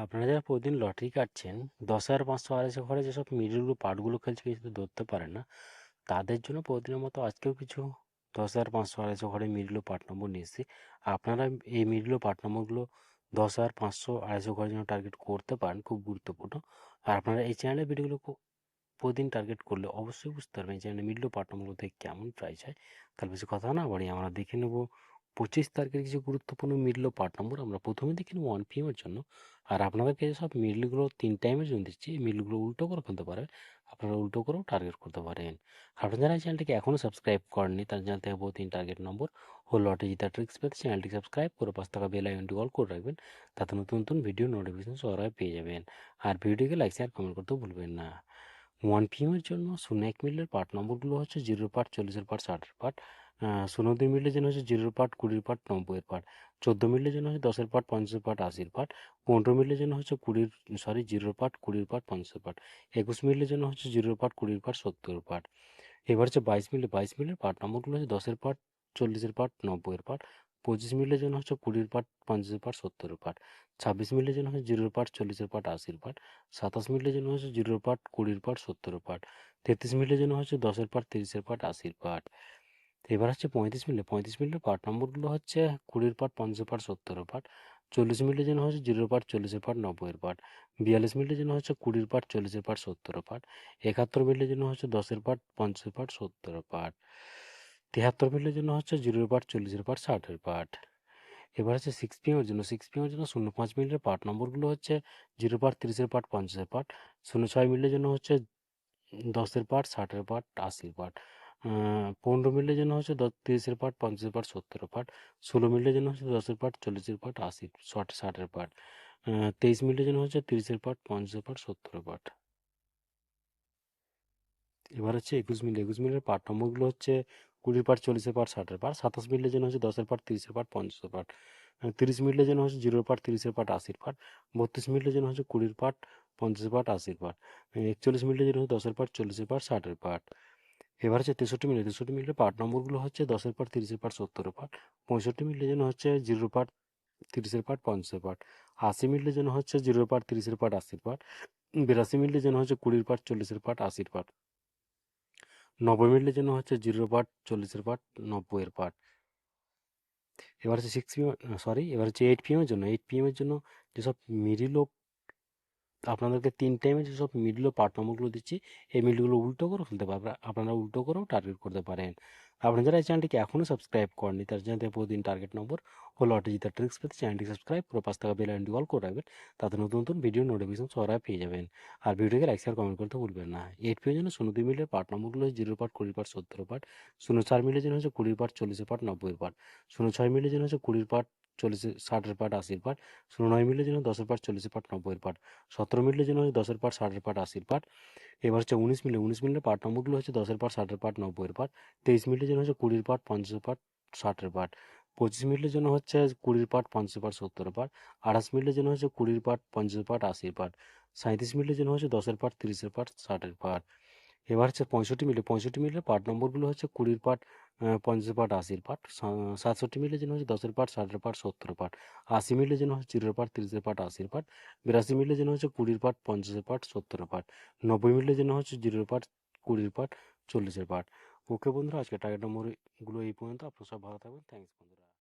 আপনারা যারা প্রতিদিন লটারি কাটছেন, 10,000, 500, 250 ঘরে যেসব মিডলগুলো পার্টগুলো খেলছে কিছু ধরতে পারেন না, তাদের জন্য প্রতিদিনের মতো আজকেও কিছু 10,000, 500, 250 ঘরে মিডল পার্ট নম্বর নিয়ে এসেছি। আপনারা এই মিডল পার্ট নম্বরগুলো 10,000, 500, 250 ঘরের জন্য টার্গেট করতে পারেন, খুব গুরুত্বপূর্ণ। আর আপনারা এই চ্যানেলের ভিডিওগুলো প্রতিদিন টার্গেট করলে অবশ্যই বুঝতে পারবেন এই চ্যানেলের মিডল পার্ট নম্বরগুলো থেকে কেমন প্রাইস হয়। তার বেশি কথা না বাড়িয়ে আমরা দেখে নেব 25 তারিখের কিছু গুরুত্বপূর্ণ মিডল পার্ট নম্বর। আমরা প্রথমে দেখে নেব 1 PM এর জন্য। আর আপনাদেরকে সব মিডলগুলো 3 টাইমের জন্য দিচ্ছি, এই মিডলগুলো উল্টো করে ফেলতে পারে, আপনারা উল্টো করেও টার্গেট করতে পারেন। আপনারা যারা এই চ্যানেলটিকে এখনও সাবস্ক্রাইব করেননি, তার চ্যানেল থেকে প্রতিদিন টার্গেট নম্বর ও লটারি জিতা ট্রিক্স পেতে চ্যানেলটি সাবস্ক্রাইব করে পাশে থাকা বেল আইকনটি অল করে রাখবেন, তাতে নতুন নতুন ভিডিও নোটিফিকেশন সবার আগে পেয়ে যাবেন। আর ভিডিওকে লাইক শেয়ার কমেন্ট করতেও ভুলবেন না। 1 PM এর জন্য 0-1 মিলের পার্ট নম্বরগুলো হচ্ছে 0 পার্ট, 40-এর পার্ট, 60-এর পার্ট। 0-2 মিলের জন্য হচ্ছে 0 পার্ট, 20-এর পার্ট, 90-এর পার্ট। 14 মিলের জন্য হচ্ছে 10-এর পার্ট, 50-এর পার্ট, 80-এর পার্ট। 15 মিলের জন্য হচ্ছে 0 পার্ট, 20-এর পার্ট, 50-এর পার্ট। 21 মিলের জন্য হচ্ছে 0 পার্ট, 20-এর পার্ট, 70-এর পার্ট। এবার হচ্ছে 22 মিলের পার্ট নম্বরগুলো হচ্ছে 10-এর পার্ট, 40-এর পার্ট, 90-এর পার্ট। 25 মিলের জন্য হচ্ছে 20-এর পার্ট, 50-এর পার্ট, 70-এর পার্ট। 26 মিলের জন্য হচ্ছে 0 পার্ট, 40-এর পার্ট, 80-এর পার্ট। 27 মিলের জন্য হচ্ছে 0 পার্ট, 20-এর পার্ট, 70-এর পার্ট। 33 মিলের জন্য হচ্ছে 10-এর পার্ট, 30-এর পার্ট, 80-এর পার্ট। এবার হচ্ছে 35 মিলের পার্ট নম্বরগুলো হচ্ছে 20-এর পার্ট, 50-এর পার্ট, 70-এর পার্ট। 40 মিলের জন্য হচ্ছে 0 পার্ট, 40-এর পার্ট, 90-এর পার্ট। 42 মিলের জন্য হচ্ছে 20-এর পার্ট, 40-এর পার্ট, 70-এর পার্ট। 71 মিলের জন্য হচ্ছে 10-এর পার্ট, 50-এর পার্ট, 70-এর পার্ট। 73 মিলের জন্য হচ্ছে 0-এর পার্ট, 40-এর পার্ট, 60-এর পার্ট। এবার হচ্ছে 6 PM এর জন্য 0.5 মিলের পার্ট নম্বরগুলো হচ্ছে 0 পার্ট, 30-এর পার্ট, 50-এর পার্ট। 0.6 মিলের জন্য হচ্ছে 10-এর পার্ট, 60-এর পার্ট, 80-এর পার্ট। 15 মিলের জন্য হচ্ছে 30-এর পার্ট, 50-এর পার্ট, 70-এর পার্ট। 16 মিলের জন্য হচ্ছে 10-এর পার্ট, 40-এর পার্ট, 60-এর পার্ট। 23 মিলের জন্য হচ্ছে 30-এর পার্ট, 50-এর পার্ট, 70-এর পার্ট। এবার হচ্ছে 21 মিলের পার্ট নম্বরগুলো হচ্ছে 20 পার্ট, 40-এর পার্ট, 60-এর পার্ট। 27 মিলের জন্য হচ্ছে 10-এর পার্ট, 30-এর পার্ট, 50-এর পার্ট। 30 মিলের জন্য হচ্ছে 0 পার্ট, 30-এর পার্ট, 80-এর পার্ট। 32 মিলের জন্য হচ্ছে 20 পার্ট, 50-এর পার্ট, 80-এর পার্ট। 41 মিলের জন্য হচ্ছে 10-এর পার্ট, 40-এর পার্ট, 60-এর পার্ট। এবার হচ্ছে 63 মিলের পার্ট নম্বরগুলো হচ্ছে 10-এর পার্ট, 30-এর পার্ট, 70-এর পার্ট। 65 মিলের জন্য হচ্ছে 0 পার্ট, 30-এর পার্ট, 50-এর পার্ট। 80 মিলের জন্য হচ্ছে 0 পার্ট, 30-এর পার্ট, 80-এর পার্ট। 82 মিলের জন্য হচ্ছে 20 পার্ট, 40-এর পার্ট, 80-এর পার্ট। 90 মিনিটের জন্য হচ্ছে 0 পার্ট, 40-এর পার্ট, 90-এর পার্ট। এবার হচ্ছে 6 PM, এবার হচ্ছে 8 PM এর জন্য 8 PM এর জন্য যেসব মিডিল ও আপনাদেরকে 3 টাইমে যেসব মিডল ও পার্ট নম্বরগুলো দিচ্ছি, এই মিডলগুলো উল্টো করে ফেলতে পারবে, আপনারা উল্টো করেও টার্গেট করতে পারেন। আপনি যারা এই চ্যানেলটিকে এখনও সাবস্ক্রাইব করেননি, তার চ্যানেল থেকে প্রতিদিন টার্গেট নম্বর ও লটারি জিতার ট্রিক্স পেতে চ্যানেলটি সাবস্ক্রাইব করে পাশ থাকা বেল আইকনটি অল করে রাখবেন, তাতে নতুন নতুন ভিডিও নোটিফিকেশন সবার আগে পেয়ে যাবেন। আর ভিডিওকে লাইক শেয়ার কমেন্ট করতে ভুলবেন না। 8 PM এর জন্য 02 মিলের পার্ট নম্বরগুলো হচ্ছে 0 পার্ট, 20 পার্ট, 70 পার্ট। 04 মিলের জন্য হচ্ছে 20 পার্ট, 40 পার্ট, 90 পার্ট। 06 মিলের জন্য হচ্ছে 20 পার্ট, 40, 60 পার্ট, 80 পার্ট। 09 মিলের জন্য 10 পার্ট, 40 পার্ট, 90 পার্ট। 17 মিনিটের জন্য হচ্ছে 10-এর পার্ট, 60-এর পার্ট, 80-এর পার্ট। এবার হচ্ছে 19 মিনিটের পার্ট নম্বরগুলো হচ্ছে 10-এর পার্ট, 60-এর পার্ট, 90-এর পার্ট। 23 মিনিটের জন্য হচ্ছে 20 পার্ট, 50-এর পার্ট, 60-এর পার্ট। 25 মিনিটের জন্য হচ্ছে 20 পার্ট, 50-এর পার্ট, 70-এর পার্ট। 28 মিনিটের জন্য হচ্ছে 20 পার্ট, 50-এর পার্ট, 80-এর পার্ট। 37 মিনিটের জন্য হচ্ছে 10-এর পার্ট, 30-এর পার্ট, 60-এর পার্ট। এবার হচ্ছে 65 মিনিটের পার্ট নম্বরগুলো হচ্ছে 20 পার্ট, 50 পার্ট, 80 পার্ট। 67 মিনিটের জন্য হচ্ছে 10-এর পার্ট, 60-এর পার্ট, 70-এর পার্ট। 80 মিনিটের জন্য হচ্ছে 0 পার্ট, 30-এর পার্ট, 80 পার্ট। 82 মিনিটের জন্য হচ্ছে 20 পার্ট, 50-এর পার্ট, 70-এর পার্ট। 90 মিনিটের জন্য হচ্ছে 0 পার্ট, 20 পার্ট, 40-এর পার্ট। ওকে বন্ধুরা, আজকে টার্গেট নম্বরগুলো এই পর্যন্ত। আপনারা সব ভালো থাকবেন। থ্যাংকস বন্ধুরা।